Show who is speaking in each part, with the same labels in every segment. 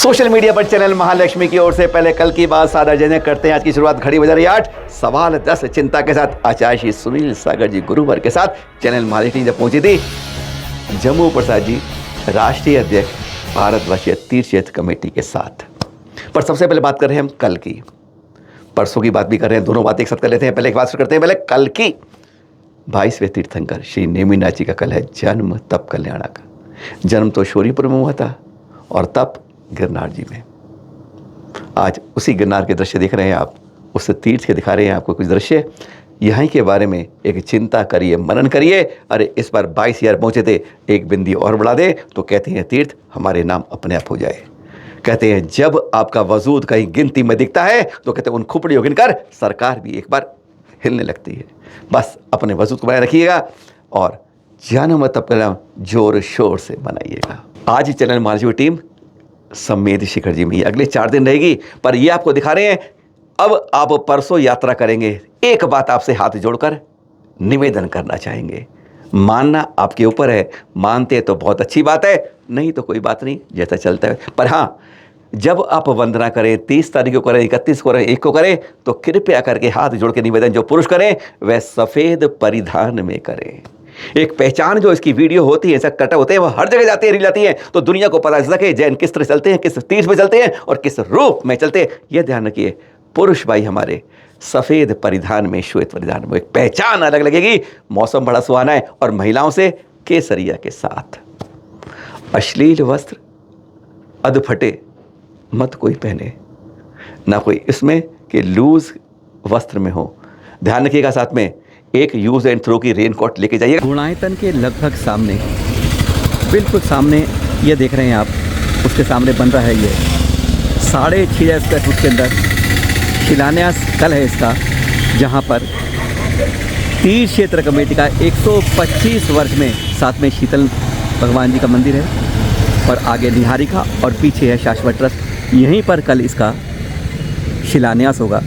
Speaker 1: Social media पर channel Mahalakshmi की ओर से पहले कल की बात सादा जन करते हैं। आज की शुरुआत घड़ी बजा रही 8 सवाल 10 चिंता के साथ आचार्य श्री सुनील सागर जी गुरुवर के साथ चैनल महालक्ष्मी जब पहुंची थी जम्मू प्रसाद जी राष्ट्रीय अध्यक्ष भारतवर्षीय तीर्थ क्षेत्र कमेटी के साथ। पर सबसे पहले बात कर रहे हैं हम कल की, परसों की बात भी कर रहे हैं, दोनों बातें एक साथ कर लेते हैं। पहले एक बात करते हैं, पहले कल की 22वें तीर्थंकर श्री नेमिनाथ जी का कल है जन्म तप कल्याणा का। जन्म तो शोरीपुर में हुआ था और तप गिरनार जी में। आज उसी गिरनार के दृश्य देख रहे हैं आप, उस तीर्थ के दिखा रहे हैं आपको कुछ दृश्य। यहाँ के बारे में एक चिंता करिए, मनन करिए। अरे इस बार 22,000 पहुँचे थे, एक बिंदी और बढ़ा दे तो कहते हैं तीर्थ हमारे नाम अपने आप हो जाए। कहते हैं जब आपका वजूद कहीं गिनती में दिखता है तो कहते हैं उन खुपड़ियों गिनकर सरकार भी एक बार हिलने लगती है। बस अपने वजूद को बनाए रखिएगा और जन्म तप कल्याण जोर शोर से बनाइएगा। आज ही चैनल महालक्ष्मी टीम सम्मेद शिखर जी में ही अगले 4 दिन रहेगी, पर ये आपको दिखा रहे हैं। अब आप परसों यात्रा करेंगे, एक बात आपसे हाथ जोड़कर निवेदन करना चाहेंगे। मानना आपके ऊपर है, मानते तो बहुत अच्छी बात है, नहीं तो कोई बात नहीं, जैसा चलता है। पर हाँ, जब आप वंदना करें 30 तारीख को करें, 31 को करें, 1 को करें, तो कृपया करके हाथ जोड़ के निवेदन जो पुरुष करें वह सफ़ेद परिधान में करें। एक पहचान जो इसकी वीडियो होती है, ऐसा कटा होते हैं, वह हर जगह जाती है, रील आती है, तो दुनिया को पता चल सके जैन किस तरह चलते हैं, किस तीर्थ में चलते हैं और किस रूप में चलते हैं। यह ध्यान रखिए, पुरुष भाई हमारे सफ़ेद परिधान में, श्वेत परिधान में, एक पहचान अलग लगेगी। मौसम बड़ा सुहाना है और महिलाओं से केसरिया के साथ। अश्लील वस्त्र अधफटे मत कोई पहने, ना कोई इसमें कि लूज वस्त्र में हो। ध्यान रखिएगा, साथ में एक यूज एंड थ्रो की रेनकोट लेके जाइए।
Speaker 2: गुणायतन के लगभग सामने, बिल्कुल सामने ये देख रहे हैं आप, उसके सामने बन रहा है ये 6.5 स्क्वायर फुट के अंदर शिलान्यास कल है इसका, जहाँ पर तीर्थ क्षेत्र कमेटी का 125 वर्ष में, साथ में शीतल भगवान जी का मंदिर है और आगे निहारिका और पीछे है शाश्वत ट्रस्ट। यहीं पर कल इसका शिलान्यास होगा।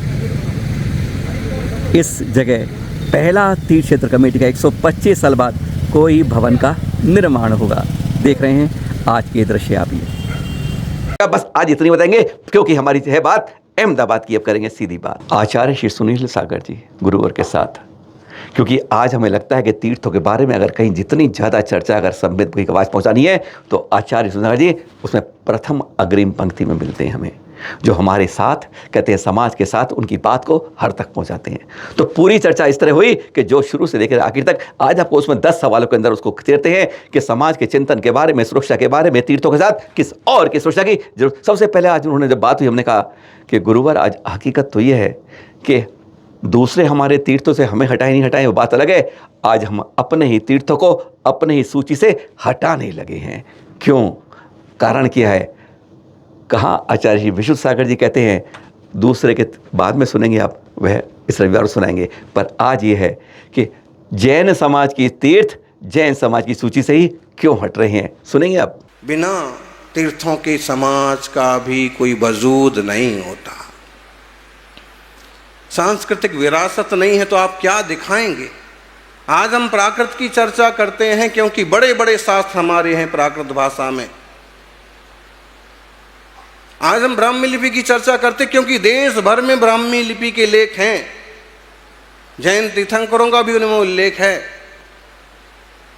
Speaker 2: इस जगह पहला तीर्थ क्षेत्र कमेटी का 125 साल बाद कोई भवन का निर्माण होगा। देख रहे हैं आज के दृश्य आप ये।
Speaker 1: बस आज इतनी बताएंगे क्योंकि हमारी है बात अहमदाबाद की। अब करेंगे सीधी बात आचार्य श्री सुनील सागर जी गुरुवर के साथ, क्योंकि आज हमें लगता है कि तीर्थों के बारे में अगर कहीं जितनी ज़्यादा चर्चा अगर संबित की आवाज़ पहुँचानी है तो आचार्य सुनील सागर जी उसमें प्रथम अग्रिम पंक्ति में मिलते हैं हमें, जो हमारे साथ कहते हैं समाज के साथ उनकी बात को हर तक पहुंचाते हैं। तो पूरी चर्चा इस तरह हुई कि जो शुरू से लेकर आखिर तक आज आपको उसमें 10 सवालों के अंदर उसको चेरते हैं कि समाज के चिंतन के बारे में, सुरक्षा के बारे में, तीर्थों के साथ किस और की सुरक्षा की जरूरत। सबसे पहले आज उन्होंने जब बात हुई, हमने कहा कि गुरुवर आज हकीकत तो ये है कि दूसरे हमारे तीर्थों से हमें हटाए नहीं हटाए वो बात अलग है, आज हम अपने ही तीर्थों को अपने ही सूची से हटाने लगे हैं। क्यों? कारण क्या है? कहाँ आचार्य जी विशुद्ध सागर जी कहते हैं, दूसरे के बाद में सुनेंगे आप, वह इस रविवार सुनाएंगे। पर आज ये है कि जैन समाज की तीर्थ जैन समाज की सूची से ही क्यों हट रहे हैं, सुनेंगे आप।
Speaker 3: बिना तीर्थों के समाज का भी कोई वजूद नहीं होता। सांस्कृतिक विरासत नहीं है तो आप क्या दिखाएंगे। आज हम प्राकृत की चर्चा करते हैं क्योंकि बड़े बड़े शास्त्र हमारे हैं प्राकृत भाषा में। आज हम ब्राह्मी लिपि की चर्चा करते क्योंकि देश भर में ब्राह्मी लिपि के लेख हैं। जैन तीर्थंकरों का भी उनमें उल्लेख है।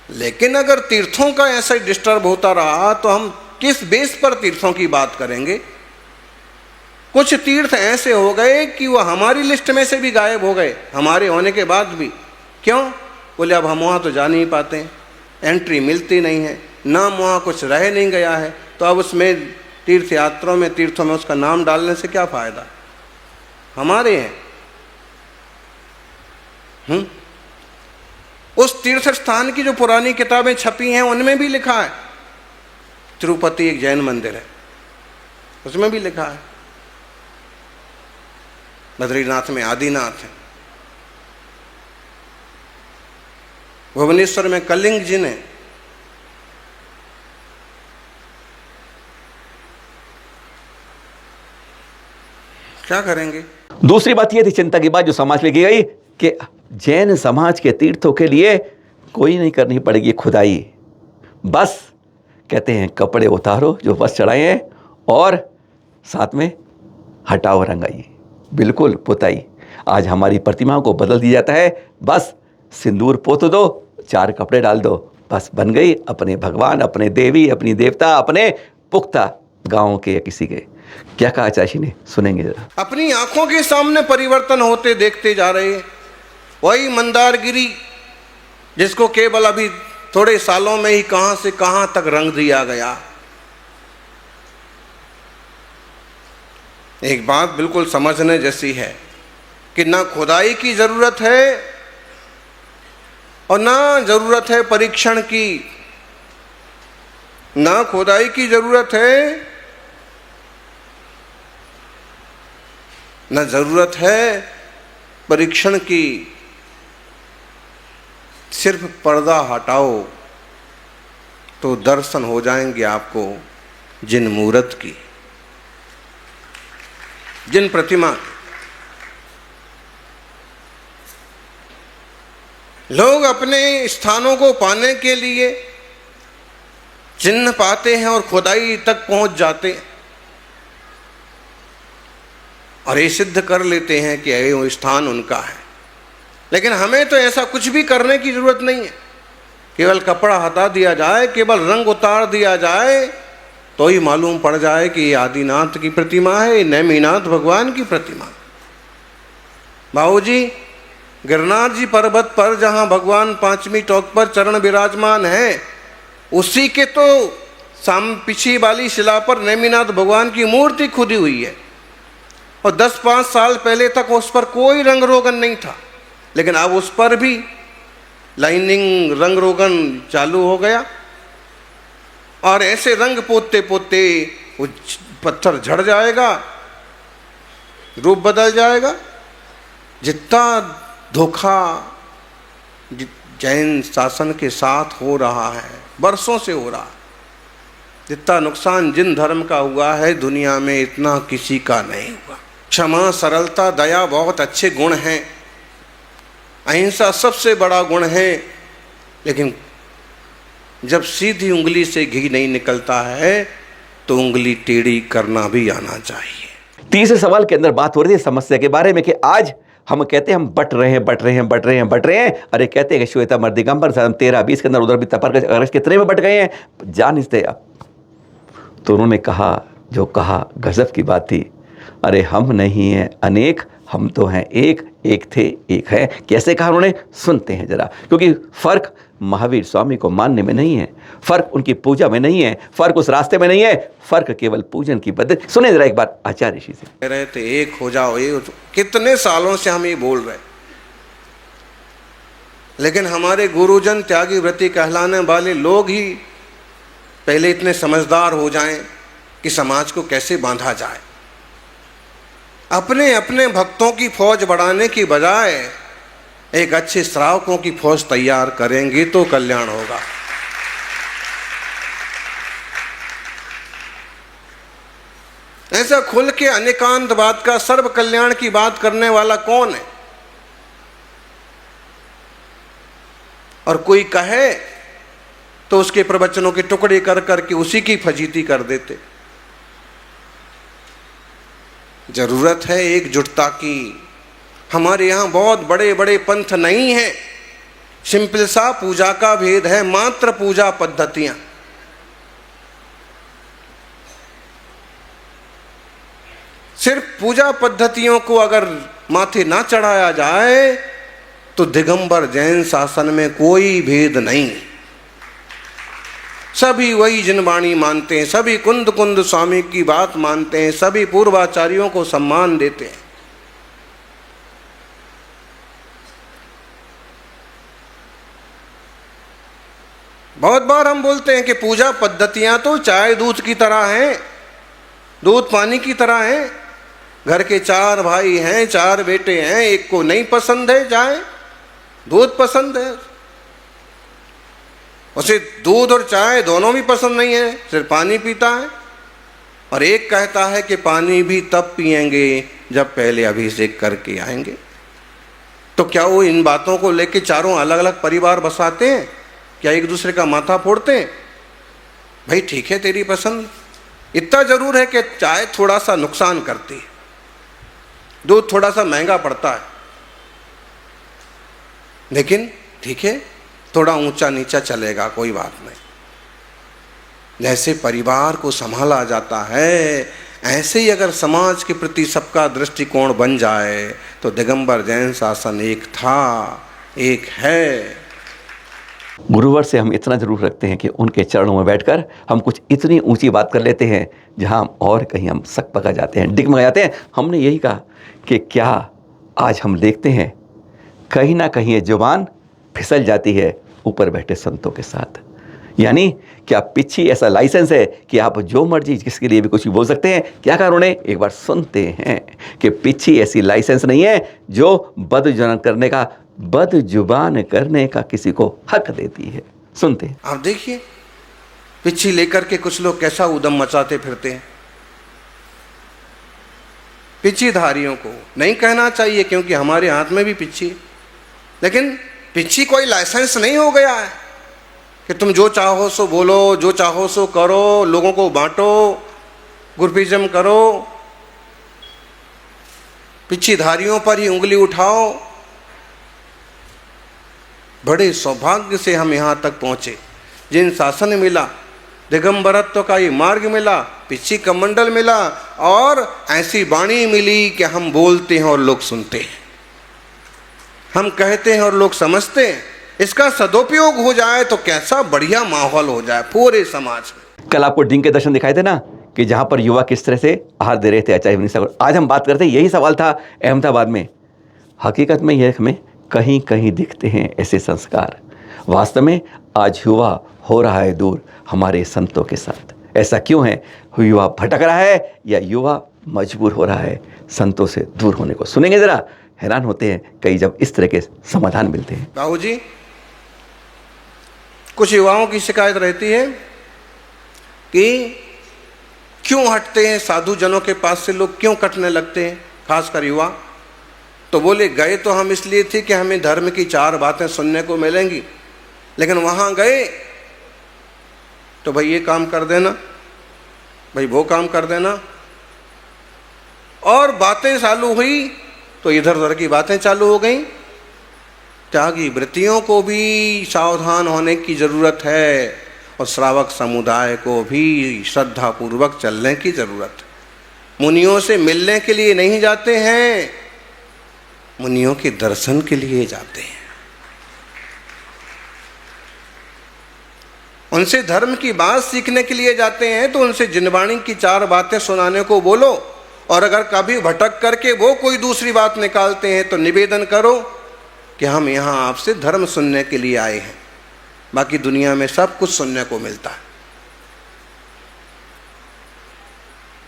Speaker 3: लेकिन अगर तीर्थों का ऐसा डिस्टर्ब होता रहा तो हम किस बेस पर तीर्थों की बात करेंगे। कुछ तीर्थ ऐसे हो गए कि वह हमारी लिस्ट में से भी गायब हो गए, हमारे होने के बाद भी। क्यों? बोले अब हम वहाँ तो जा नहीं पाते हैं, एंट्री मिलती नहीं है, नाम वहाँ कुछ रह नहीं गया है, तो अब उसमें तीर्थ यात्राओं में, तीर्थों में उसका नाम डालने से क्या फायदा। हमारे हैं। उस तीर्थ स्थान की जो पुरानी किताबें छपी हैं उनमें भी लिखा है तिरुपति एक जैन मंदिर है, उसमें भी लिखा है। बद्रीनाथ में आदिनाथ है। भुवनेश्वर में कलिंग जी ने क्या करेंगे।
Speaker 1: दूसरी बात यह थी चिंता की बात जो समाज में की गई कि जैन समाज के तीर्थों के लिए कोई नहीं करनी पड़ेगी खुदाई। बस कहते हैं कपड़े उतारो जो बस चढ़ाए हैं और साथ में हटाओ रंगाई, बिल्कुल पुताई। आज हमारी प्रतिमाओं को बदल दिया जाता है, बस सिंदूर पोत दो, 4 कपड़े डाल दो, बस बन गई अपने भगवान, अपने देवी, अपनी देवता, अपने पुख्ता गाँव के या किसी के। क्या कहा आचार्य ने, सुनेंगे जरा।
Speaker 3: अपनी आंखों के सामने परिवर्तन होते देखते जा रहे हैं। वही मंदारगिरी जिसको केवल अभी थोड़े सालों में ही कहां से कहां तक रंग दिया गया। एक बात बिल्कुल समझने जैसी है कि ना खुदाई की जरूरत है और ना जरूरत है परीक्षण की। ना खुदाई की जरूरत है, ना जरूरत है परीक्षण की। सिर्फ पर्दा हटाओ तो दर्शन हो जाएंगे आपको जिन मूर्त की, जिन प्रतिमा की। लोग अपने स्थानों को पाने के लिए चिन्ह पाते हैं और खुदाई तक पहुंच जाते हैं और ये सिद्ध कर लेते हैं कि ये वो स्थान उनका है। लेकिन हमें तो ऐसा कुछ भी करने की जरूरत नहीं है। केवल कपड़ा हटा दिया जाए, केवल रंग उतार दिया जाए तो ही मालूम पड़ जाए कि ये आदिनाथ की प्रतिमा है, ये नेमिनाथ भगवान की प्रतिमा। बाबूजी, गिरनार जी पर्वत पर जहाँ भगवान 5वीं टोक पर चरण विराजमान है, उसी के तो पीछे वाली शिला पर नेमिनाथ भगवान की मूर्ति खुदी हुई है और 10-5 साल पहले तक उस पर कोई रंग रोगन नहीं था, लेकिन अब उस पर भी लाइनिंग रंग रोगन चालू हो गया और ऐसे रंग पोतते पोतते वो पत्थर झड़ जाएगा, रूप बदल जाएगा। जितना धोखा जैन शासन के साथ हो रहा है, बरसों से हो रहा है, जितना नुकसान जिन धर्म का हुआ है दुनिया में इतना किसी का नहीं हुआ। क्षमा, सरलता, दया बहुत अच्छे गुण हैं, अहिंसा सबसे बड़ा गुण है, लेकिन जब सीधी उंगली से घी नहीं निकलता है तो उंगली टेढ़ी करना भी आना चाहिए।
Speaker 1: तीसरे सवाल के अंदर बात हो रही थी समस्या के बारे में कि आज हम कहते हैं हम बट रहे हैं। अरे कहते हैं कि श्वेता दिगंबर 13-20 के अंदर उधर भी तपर कितने में बट गए हैं, जान इसते आप। तो उन्होंने कहा, जो कहा गजब की बात थी, अरे हम नहीं हैं अनेक, हम तो हैं एक, एक थे एक है। कैसे कहा उन्होंने, सुनते हैं जरा। क्योंकि फर्क महावीर स्वामी को मानने में नहीं है, फर्क उनकी पूजा में नहीं है, फर्क उस रास्ते में नहीं है, फर्क केवल पूजन की पद्धति। सुने जरा एक बार आचार्य जी से।
Speaker 3: कह रहे थे एक हो जाओ, एक। कितने सालों से हम ये बोल रहे, लेकिन हमारे गुरुजन त्यागी व्रती कहलाने वाले लोग ही पहले इतने समझदार हो जाएं कि समाज को कैसे बांधा जाए। अपने अपने भक्तों की फौज बढ़ाने की बजाय एक अच्छे श्रावकों की फौज तैयार करेंगे तो कल्याण होगा। ऐसा खुल के अनेकांतवाद का, सर्व कल्याण की बात करने वाला कौन है? और कोई कहे तो उसके प्रवचनों के टुकड़े कर करके उसी की फजीती कर देते। जरूरत है एकजुटता की। हमारे यहाँ बहुत बड़े बड़े पंथ नहीं हैं, सिंपल सा पूजा का भेद है, मात्र पूजा पद्धतियां। सिर्फ पूजा पद्धतियों को अगर माथे ना चढ़ाया जाए तो दिगंबर जैन शासन में कोई भेद नहीं। सभी वही जिनवाणी मानते हैं, सभी कुंद कुंद स्वामी की बात मानते हैं, सभी पूर्वाचार्यों को सम्मान देते हैं। बहुत बार हम बोलते हैं कि पूजा पद्धतियां तो चाय दूध की तरह हैं, दूध पानी की तरह हैं। घर के 4 भाई हैं, 4 बेटे हैं, एक को नहीं पसंद है चाय, दूध पसंद है, उसे दूध और चाय दोनों भी पसंद नहीं है, सिर्फ पानी पीता है। और एक कहता है कि पानी भी तब पिएंगे जब पहले अभिषेक करके आएंगे। तो क्या वो इन बातों को लेके चारों अलग अलग परिवार बसाते हैं? क्या एक दूसरे का माथा फोड़ते हैं? भाई ठीक है तेरी पसंद, इतना जरूर है कि चाय थोड़ा सा नुकसान करती है, दूध थोड़ा सा महंगा पड़ता है, लेकिन ठीक है, थोड़ा ऊंचा नीचा चलेगा, कोई बात नहीं। जैसे परिवार को संभाला जाता है, ऐसे ही अगर समाज के प्रति सबका दृष्टिकोण बन जाए तो दिगंबर जैन शासन एक था, एक है।
Speaker 1: गुरुवर से हम इतना जरूर रखते हैं कि उनके चरणों में बैठकर हम कुछ इतनी ऊंची बात कर लेते हैं जहां और कहीं हम सक पका जाते हैं, डिगमगा जाते हैं। हमने यही कहा कि क्या आज हम देखते हैं कहीं ना कहीं ये जुबान फिसल जाती है ऊपर बैठे संतों के साथ। यानी क्या पिछी ऐसा लाइसेंस है कि आप जो मर्जी किसके लिए भी कुछ भी बोल सकते हैं? क्या कारण है? एक बार सुनते हैं कि पिछी ऐसी लाइसेंस नहीं है जो बदजुबान करने का किसी को हक देती है। सुनते हैं।
Speaker 3: आप देखिए पिछी लेकर के कुछ लोग कैसा उदम मचाते फिरते हैं। पिछीधारियों को नहीं कहना चाहिए क्योंकि हमारे हाथ में भी पिछी है, लेकिन पिछी कोई लाइसेंस नहीं हो गया है कि तुम जो चाहो सो बोलो, जो चाहो सो करो, लोगों को बांटो, गुरपिज्म करो, पिछीधारियों पर ही उंगली उठाओ। बड़े सौभाग्य से हम यहाँ तक पहुँचे। जिन शासन मिला, दिगंबरत्व का ये मार्ग मिला, पिछी कमंडल मिला और ऐसी वाणी मिली कि हम बोलते हैं और लोग सुनते हैं, हम कहते हैं और लोग समझते हैं। इसका सदुपयोग हो जाए तो कैसा बढ़िया माहौल हो जाए पूरे समाज में।
Speaker 1: कल आपको डिंग के दर्शन दिखाए थे ना कि जहां पर युवा किस तरह से आहार दे रहे थे आचार्य विनीत सागर। आज हम बात करते हैं, यही सवाल था अहमदाबाद में। हकीकत में यह हमें कहीं कहीं दिखते हैं ऐसे संस्कार। वास्तव में आज युवा हो रहा है दूर हमारे संतों के साथ। ऐसा क्यों है? युवा भटक रहा है या युवा मजबूर हो रहा है संतों से दूर होने को? सुनेंगे जरा, हैरान होते हैं कई जब इस तरह के समाधान मिलते हैं।
Speaker 3: बाबू जी, कुछ युवाओं की शिकायत रहती है कि क्यों हटते हैं साधु जनों के पास से, लोग क्यों कटने लगते हैं, खासकर युवा। तो बोले गए तो हम इसलिए थे कि हमें धर्म की 4 बातें सुनने को मिलेंगी, लेकिन वहां गए तो भाई ये काम कर देना, भाई वो काम कर देना, और बातें चालू हुई तो इधर उधर की बातें चालू हो गई। त्यागी वृत्तियों को भी सावधान होने की जरूरत है और श्रावक समुदाय को भी श्रद्धापूर्वक चलने की जरूरत है। मुनियों से मिलने के लिए नहीं जाते हैं, मुनियों के दर्शन के लिए जाते हैं। उनसे धर्म की बात सीखने के लिए जाते हैं तो उनसे जिनवाणी की 4 बातें सुनाने को बोलो, और अगर कभी भटक करके वो कोई दूसरी बात निकालते हैं तो निवेदन करो कि हम यहाँ आपसे धर्म सुनने के लिए आए हैं, बाकी दुनिया में सब कुछ सुनने को मिलता है।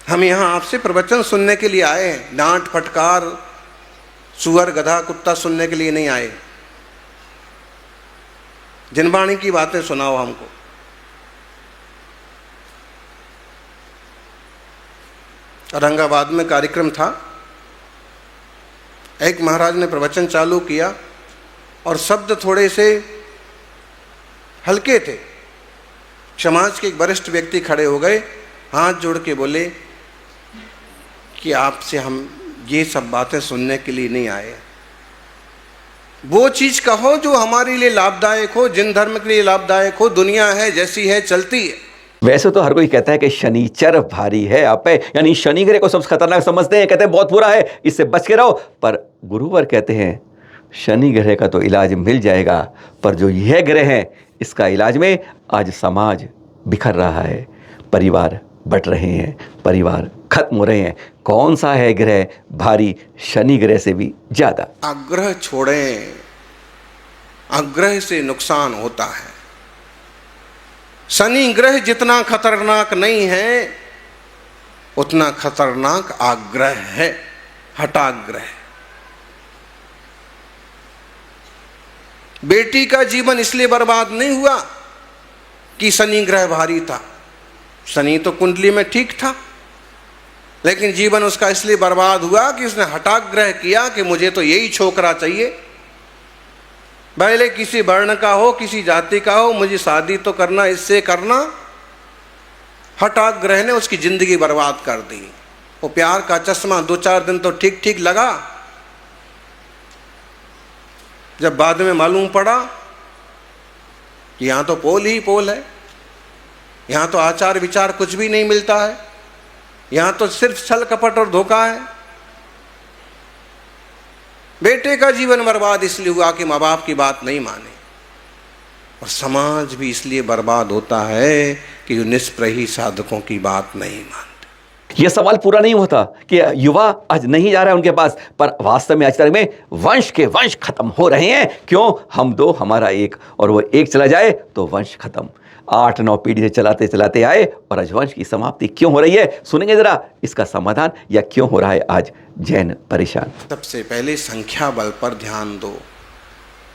Speaker 3: हम यहाँ आपसे प्रवचन सुनने के लिए आए हैं, डांट फटकार सुअर गधा कुत्ता सुनने के लिए नहीं आए। जिनवाणी की बातें सुनाओ हमको। औरंगाबाद में कार्यक्रम था, एक महाराज ने प्रवचन चालू किया और शब्द थोड़े से हल्के थे। समाज के एक वरिष्ठ व्यक्ति खड़े हो गए, हाथ जोड़ के बोले कि आपसे हम ये सब बातें सुनने के लिए नहीं आए, वो चीज कहो जो हमारे लिए लाभदायक हो, जिन धर्म के लिए लाभदायक हो। दुनिया है जैसी है चलती है।
Speaker 1: वैसे तो हर कोई कहता है कि शनिचर भारी है आप पे, यानी शनि ग्रह को सबसे खतरनाक समझते हैं, कहते हैं बहुत बुरा है, इससे बच के रहो। पर गुरुवर कहते हैं शनि ग्रह का तो इलाज मिल जाएगा, पर जो यह ग्रह है इसका इलाज में आज समाज बिखर रहा है, परिवार बट रहे हैं, परिवार खत्म हो रहे हैं। कौन सा है ग्रह भारी? शनि ग्रह से भी ज्यादा।
Speaker 3: आग्रह छोड़ें, आग्रह से नुकसान होता है। शनि ग्रह जितना खतरनाक नहीं है उतना खतरनाक आग्रह है, हठाग्रह। बेटी का जीवन इसलिए बर्बाद नहीं हुआ कि शनि ग्रह भारी था, शनि तो कुंडली में ठीक था, लेकिन जीवन उसका इसलिए बर्बाद हुआ कि उसने हठाग्रह किया कि मुझे तो यही छोकरा चाहिए, भले किसी वर्ण का हो, किसी जाति का हो, मुझे शादी तो करना, इससे करना। हठाग्रह ने उसकी जिंदगी बर्बाद कर दी। वो प्यार का चश्मा 2-4 दिन तो ठीक ठीक लगा, जब बाद में मालूम पड़ा कि यहाँ तो पोल ही पोल है, यहाँ तो आचार विचार कुछ भी नहीं मिलता है, यहाँ तो सिर्फ छल कपट और धोखा है। बेटे का जीवन बर्बाद इसलिए हुआ कि माँ बाप की बात नहीं माने, और समाज भी इसलिए बर्बाद होता है कि जो निष्प्रही साधकों की बात नहीं मानते।
Speaker 1: यह सवाल पूरा नहीं होता कि युवा आज नहीं जा रहा है उनके पास, पर वास्तव में आज तक में वंश के वंश खत्म हो रहे हैं। क्यों? हम दो हमारा एक, और वो एक चला जाए तो वंश खत्म। 8-9 पीढ़ी से चलाते चलाते आए और आज वंश की समाप्ति क्यों हो रही है? सुनेंगे जरा इसका समाधान, या क्यों हो रहा है आज जैन परेशान।
Speaker 3: सबसे पहले संख्या बल पर ध्यान दो।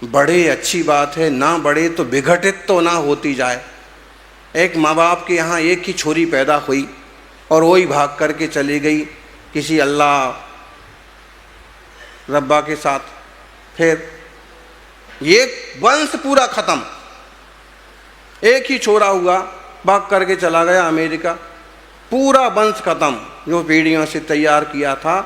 Speaker 3: बड़े अच्छी बात है, ना बड़े तो विघटित तो ना होती जाए। एक माँ बाप के यहाँ एक ही छोरी पैदा हुई और वही भाग करके चली गई किसी अल्लाह रब्बा के साथ, फिर ये वंश पूरा खत्म। एक ही छोरा हुआ, भाग करके चला गया अमेरिका, पूरा वंश खत्म जो पीढ़ियों से तैयार किया था।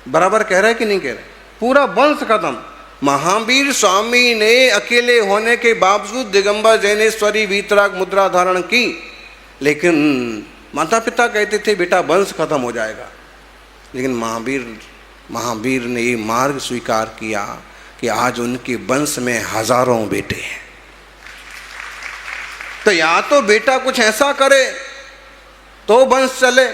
Speaker 3: बराबर कह रहे कि नहीं कह रहे? पूरा वंश खत्म। महावीर स्वामी ने अकेले होने के बावजूद दिगंबर जैनेश्वरी वीतराग मुद्रा धारण की, लेकिन माता पिता कहते थे बेटा वंश खत्म हो जाएगा। लेकिन महावीर ने ये मार्ग स्वीकार किया कि आज उनके वंश में हजारों बेटे हैं। तो या तो बेटा कुछ ऐसा करे तो वंश चले,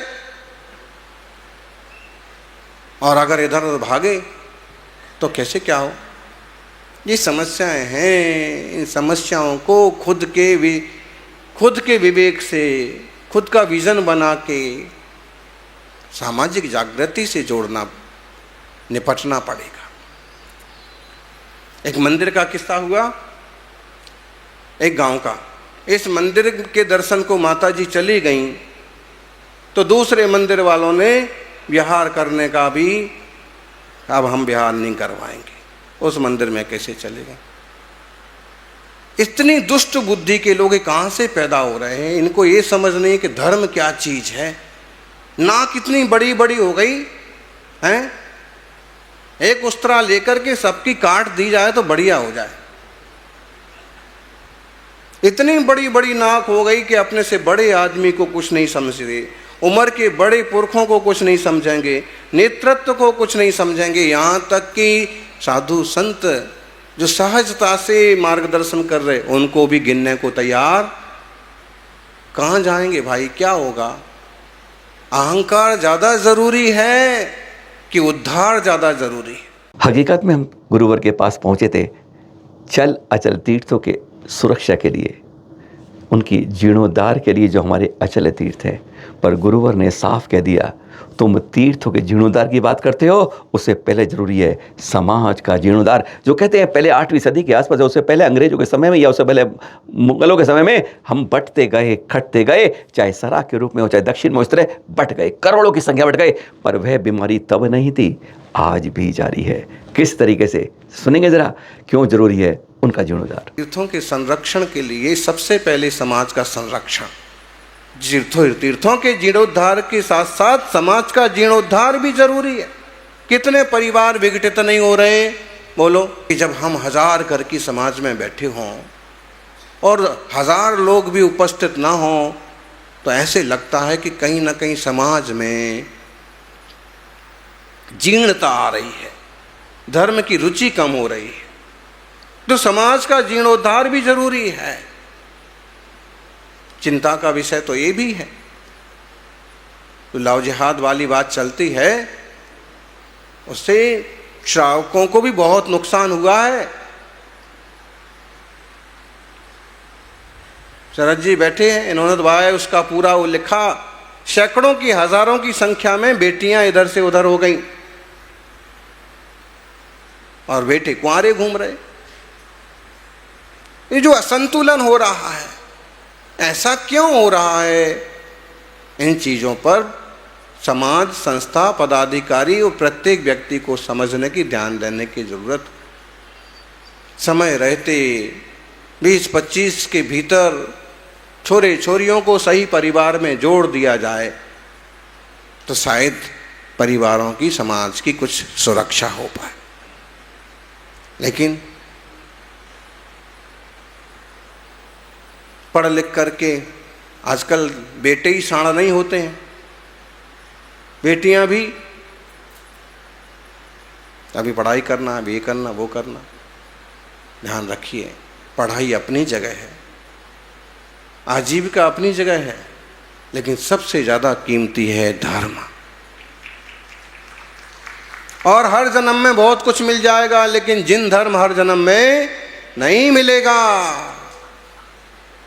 Speaker 3: और अगर इधर उधर भागे तो कैसे क्या हो। ये समस्याएं हैं। इन समस्याओं को खुद के विवेक से, खुद का विजन बना के सामाजिक जागृति से जोड़ना, निपटना पड़ेगा। एक मंदिर का किस्सा हुआ, एक गांव का। इस मंदिर के दर्शन को माताजी चली गईं, तो दूसरे मंदिर वालों ने विहार करने का भी, अब हम विहार नहीं करवाएंगे, उस मंदिर में कैसे चलेगा। इतनी दुष्ट बुद्धि के लोग कहाँ से पैदा हो रहे हैं? इनको ये समझ नहीं कि धर्म क्या चीज है। नाक इतनी बड़ी बड़ी हो गई हैं, एक उस्तरा लेकर के सबकी काट दी जाए तो बढ़िया हो जाए। इतनी बड़ी बड़ी नाक हो गई कि अपने से बड़े आदमी को कुछ नहीं समझ रहे, उम्र के बड़े पुरखों को कुछ नहीं समझेंगे, नेतृत्व को कुछ नहीं समझेंगे। यहाँ तक कि साधु संत जो सहजता से मार्गदर्शन कर रहे, उनको भी गिनने को तैयार। कहाँ जाएंगे भाई? क्या होगा? अहंकार ज़्यादा ज़रूरी है कि उद्धार ज़्यादा ज़रूरी है?
Speaker 1: हकीकत में हम गुरुवर के पास पहुंचे थे चल अचल तीर्थों के सुरक्षा के लिए, उनकी जीर्णोद्धार के लिए, जो हमारे अचल तीर्थ हैं। पर गुरुवर ने साफ कह दिया, तुम तीर्थों के जीर्णोद्धार की बात करते हो, उससे पहले जरूरी है समाज का जीर्णोद्धार। जो कहते हैं पहले 8वीं सदी के आसपास, उससे पहले अंग्रेजों के समय में या उससे पहले मुगलों के समय में हम बंटते गए, खटते गए, चाहे सराह के रूप में हो चाहे दक्षिण में, उस तरह बट गए, करोड़ों की संख्या बढ़ गए। पर वह बीमारी तब नहीं थी, आज भी जारी है। किस तरीके से? सुनेंगे जरा क्यों जरूरी है उनका जीर्णोद्धार।
Speaker 3: तीर्थों के संरक्षण के लिए सबसे पहले समाज का संरक्षण। तीर्थों के जीर्णोद्धार के साथ साथ समाज का जीर्णोद्धार भी जरूरी है। कितने परिवार विघटित नहीं हो रहे? बोलो कि जब हम 1000 घर की समाज में बैठे हों और 1000 लोग भी उपस्थित ना हों, तो ऐसे लगता है कि कहीं ना कहीं समाज में जीर्णता आ रही है, धर्म की रुचि कम हो रही है। तो समाज का जीर्णोद्धार भी जरूरी है। चिंता का विषय तो ये भी है। तो लव जिहाद वाली बात चलती है, उससे श्रावकों को भी बहुत नुकसान हुआ है। शरद जी बैठे हैं, इन्होंने दबाया उसका पूरा वो लिखा। सैकड़ों की, हजारों की संख्या में बेटियां इधर से उधर हो गई और बेटे कुंवारे घूम रहे। ये जो असंतुलन हो रहा है, ऐसा क्यों हो रहा है? इन चीज़ों पर समाज, संस्था, पदाधिकारी और प्रत्येक व्यक्ति को समझने की, ध्यान देने की जरूरत। समय रहते 20-25 के भीतर छोरे छोरियों को सही परिवार में जोड़ दिया जाए तो शायद परिवारों की, समाज की कुछ सुरक्षा हो पाए। लेकिन पढ़ लिख करके आजकल बेटे ही साड़ा नहीं होते हैं, बेटियां भी अभी पढ़ाई करना, अभी ये करना, वो करना। ध्यान रखिए, पढ़ाई अपनी जगह है, आजीविका अपनी जगह है, लेकिन सबसे ज़्यादा कीमती है धर्म। और हर जन्म में बहुत कुछ मिल जाएगा, लेकिन जिन धर्म हर जन्म में नहीं मिलेगा।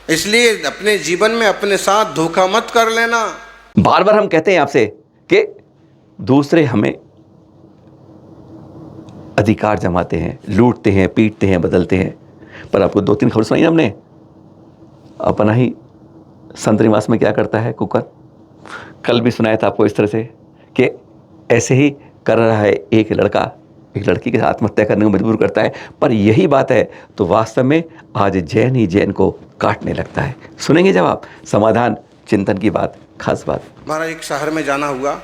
Speaker 3: इसलिए अपने जीवन में अपने साथ धोखा मत कर लेना।
Speaker 1: बार बार हम कहते हैं आपसे कि दूसरे हमें अधिकार जमाते हैं, लूटते हैं, पीटते हैं, बदलते हैं। पर आपको 2-3 खबर सुनाई हमने। अपना ही संतरीवास में क्या करता है कुकर। कल भी सुनाया था आपको इस तरह से कि ऐसे ही कर रहा है एक लड़का एक लड़की के साथ आत्महत्या करने को मजबूर करता है। पर यही बात है तो वास्तव में आज जैन ही जैन को काटने लगता है। सुनेंगे जवाब, समाधान, चिंतन की बात, खास बात।
Speaker 3: हमारा एक शहर में जाना हुआ,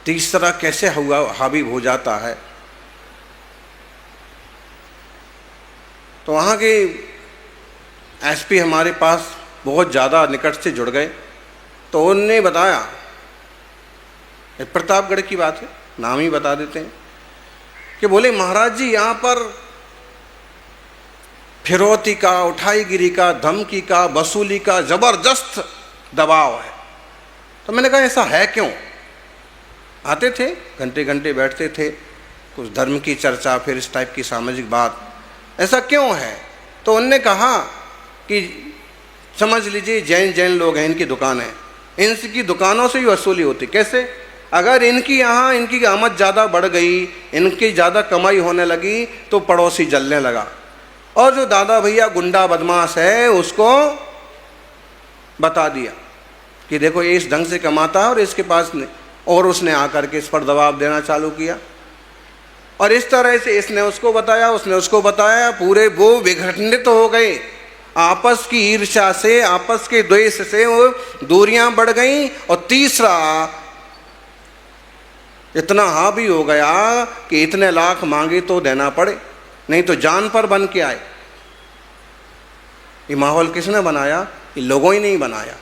Speaker 3: तीसरा कैसे हुआ हावी हो जाता है। तो वहाँ के एसपी हमारे पास बहुत ज़्यादा निकट से जुड़ गए। तो उन्होंने बताया, प्रतापगढ़ की बात है, नाम ही बता देते हैं, कि बोले महाराज जी यहाँ पर फिरौती का, उठाईगिरी का, धमकी का, वसूली का ज़बरदस्त दबाव है। तो मैंने कहा ऐसा है क्यों? आते थे, घंटे घंटे बैठते थे, कुछ धर्म की चर्चा, फिर इस टाइप की सामाजिक बात, ऐसा क्यों है? तो उनने कहा कि समझ लीजिए जैन लोग हैं, इनकी दुकान है, इनकी दुकानों से ही वसूली होती। कैसे? अगर इनकी यहाँ इनकी आमद ज़्यादा बढ़ गई, इनकी ज़्यादा कमाई होने लगी तो पड़ोसी जलने लगा, और जो दादा भैया गुंडा बदमाश है उसको बता दिया कि देखो ये इस ढंग से कमाता है और इसके पास नहीं, और उसने आकर के इस पर दबाव देना चालू किया। और इस तरह से इसने उसको बताया, उसने उसको बताया, पूरे वो विघटित हो गए। आपस की ईर्ष्या से, आपस के द्वेष से वो दूरियां बढ़ गईं। और तीसरा इतना हावी हो गया कि इतने लाख मांगे तो देना पड़े, नहीं तो जान पर बन के आए। ये माहौल किसने बनाया? ये लोगों ही नहीं बनाया,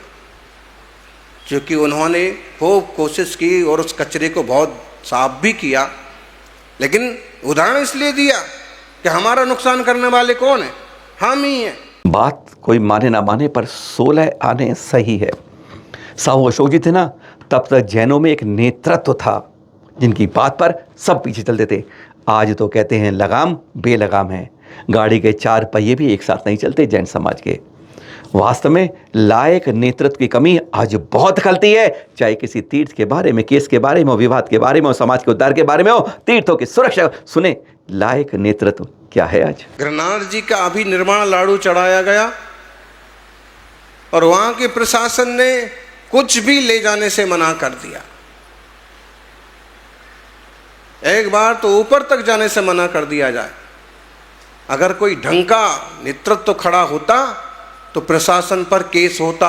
Speaker 3: क्योंकि उन्होंने खूब कोशिश की और उस कचरे को बहुत साफ भी किया। लेकिन उदाहरण इसलिए दिया कि हमारा नुकसान करने वाले कौन है? हम ही हैं।
Speaker 1: बात कोई माने ना माने पर 16 आने सही है। साहू अशोक जी थे ना, तब तक जैनों में एक नेतृत्व था जिनकी बात पर सब पीछे चलते थे। आज तो कहते हैं लगाम बेलगाम है, गाड़ी के 4 पहिए भी एक साथ नहीं चलते जैन समाज के। वास्तव में लायक नेतृत्व की कमी आज बहुत खलती है, चाहे किसी तीर्थ के बारे में, केस के बारे में हो, विवाद के बारे में हो, समाज के उद्धार के बारे में हो, तीर्थों की सुरक्षा। सुने, लायक नेतृत्व क्या है आज?
Speaker 3: गिरनार जी का अभी निर्माण लाड़ू चढ़ाया गया और वहां के प्रशासन ने कुछ भी ले जाने से मना कर दिया। एक बार तो ऊपर तक जाने से मना कर दिया जाए। अगर कोई ढंग का नेतृत्व खड़ा होता तो प्रशासन पर केस होता,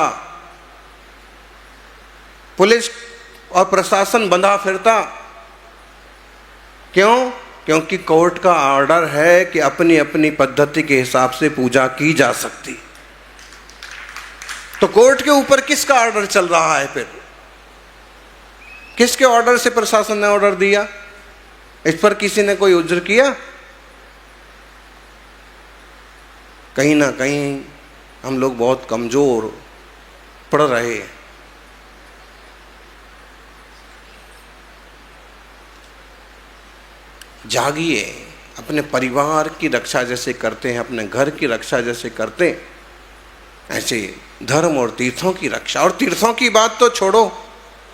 Speaker 3: पुलिस और प्रशासन बंधा फिरता। क्यों? क्योंकि कोर्ट का ऑर्डर है कि अपनी अपनी पद्धति के हिसाब से पूजा की जा सकती। तो कोर्ट के ऊपर किसका ऑर्डर चल रहा है? फिर किसके ऑर्डर से प्रशासन ने ऑर्डर दिया? इस पर किसी ने कोई उज्र किया? कहीं ना कहीं हम लोग बहुत कमजोर पड़ रहे हैं। जागिए, अपने परिवार की रक्षा जैसे करते हैं, अपने घर की रक्षा जैसे करते हैं, ऐसे धर्म और तीर्थों की रक्षा। और तीर्थों की बात तो छोड़ो,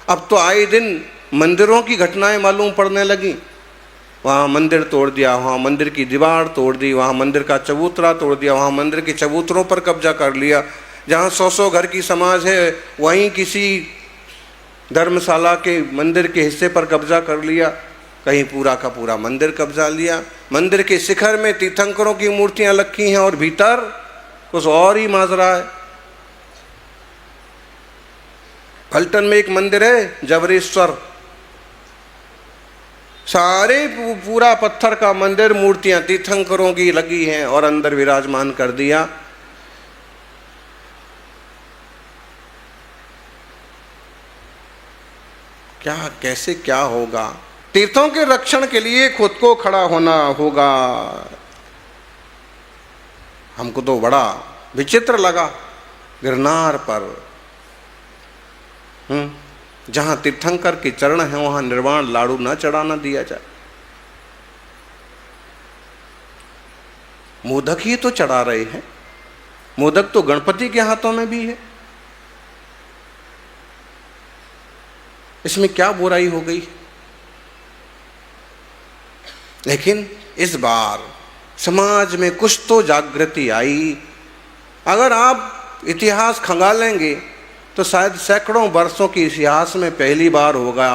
Speaker 3: अब तो आए दिन मंदिरों की घटनाएं मालूम पड़ने लगी। वहाँ मंदिर तोड़ दिया, वहाँ मंदिर की दीवार तोड़ दी, वहाँ मंदिर का चबूतरा तोड़ दिया, वहाँ मंदिर के चबूतरों पर कब्जा कर लिया। जहाँ 100 घर की समाज है वहीं किसी धर्मशाला के मंदिर के हिस्से पर कब्जा कर लिया, कहीं पूरा का पूरा मंदिर कब्जा लिया। मंदिर के शिखर में तीर्थंकरों की मूर्तियाँ रखी हैं और भीतर कुछ और ही माजरा है। फलटन में एक मंदिर है जबरेश्वर, सारे पूरा पत्थर का मंदिर, मूर्तियां तीर्थंकरों की लगी हैं और अंदर विराजमान कर दिया। क्या कैसे क्या होगा? तीर्थों के रक्षण के लिए खुद को खड़ा होना होगा। हमको तो बड़ा विचित्र लगा गिरनार पर, जहां तीर्थंकर के चरण हैं वहां निर्वाण लाड़ू ना चढ़ाना दिया जाए। मोदक ही तो चढ़ा रहे हैं, मोदक तो गणपति के हाथों में भी है, इसमें क्या बुराई हो गई? लेकिन इस बार समाज में कुछ तो जागृति आई। अगर आप इतिहास खंगालेंगे तो शायद सैकड़ों वर्षों के इतिहास में पहली बार होगा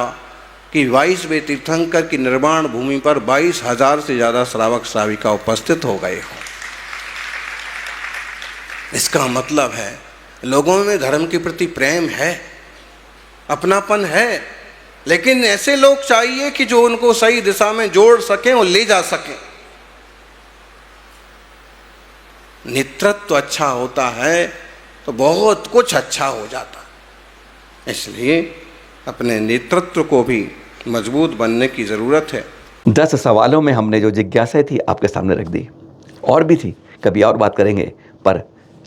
Speaker 3: कि 22वें तीर्थंकर की निर्वाण भूमि पर 22,000 से ज़्यादा श्रावक श्राविका उपस्थित हो गए हों। इसका मतलब है लोगों में धर्म के प्रति प्रेम है, अपनापन है, लेकिन ऐसे लोग चाहिए कि जो उनको सही दिशा में जोड़ सकें और ले जा सकें। नेतृत्व अच्छा होता है तो बहुत कुछ अच्छा हो जाता है। इसलिए अपने नेतृत्व को भी मजबूत बनने की ज़रूरत है।
Speaker 1: 10 सवालों में हमने जो जिज्ञासा थी आपके सामने रख दी, और भी थी, कभी और बात करेंगे, पर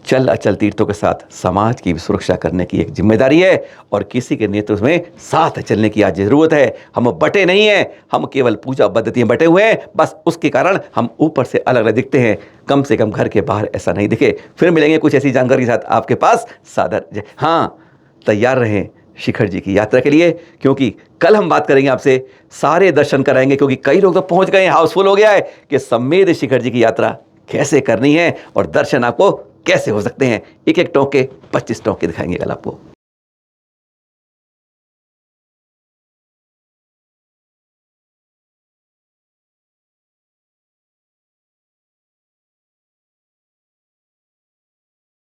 Speaker 1: चल अचल तीर्थों के साथ समाज की सुरक्षा करने की एक जिम्मेदारी है और किसी के नेतृत्व में साथ चलने की आज ज़रूरत है। हम बटे नहीं हैं, हम केवल पूजा पद्धति में बटे हुए हैं, बस उसके कारण हम ऊपर से अलग अलग दिखते हैं। कम से कम घर के बाहर ऐसा नहीं दिखे। फिर मिलेंगे कुछ ऐसी जानकारी के साथ आपके पास। सादर जय। हाँ, तैयार रहें शिखर जी की यात्रा के लिए, क्योंकि कल हम बात करेंगे आपसे, सारे दर्शन कराएंगे, क्योंकि कई लोग तो पहुंच गए हैं, हाउसफुल हो गया है कि समेत शिखर जी की यात्रा कैसे करनी है और दर्शन आपको कैसे हो सकते हैं। एक एक टोके 25 टोके दिखाएंगे कल आपको।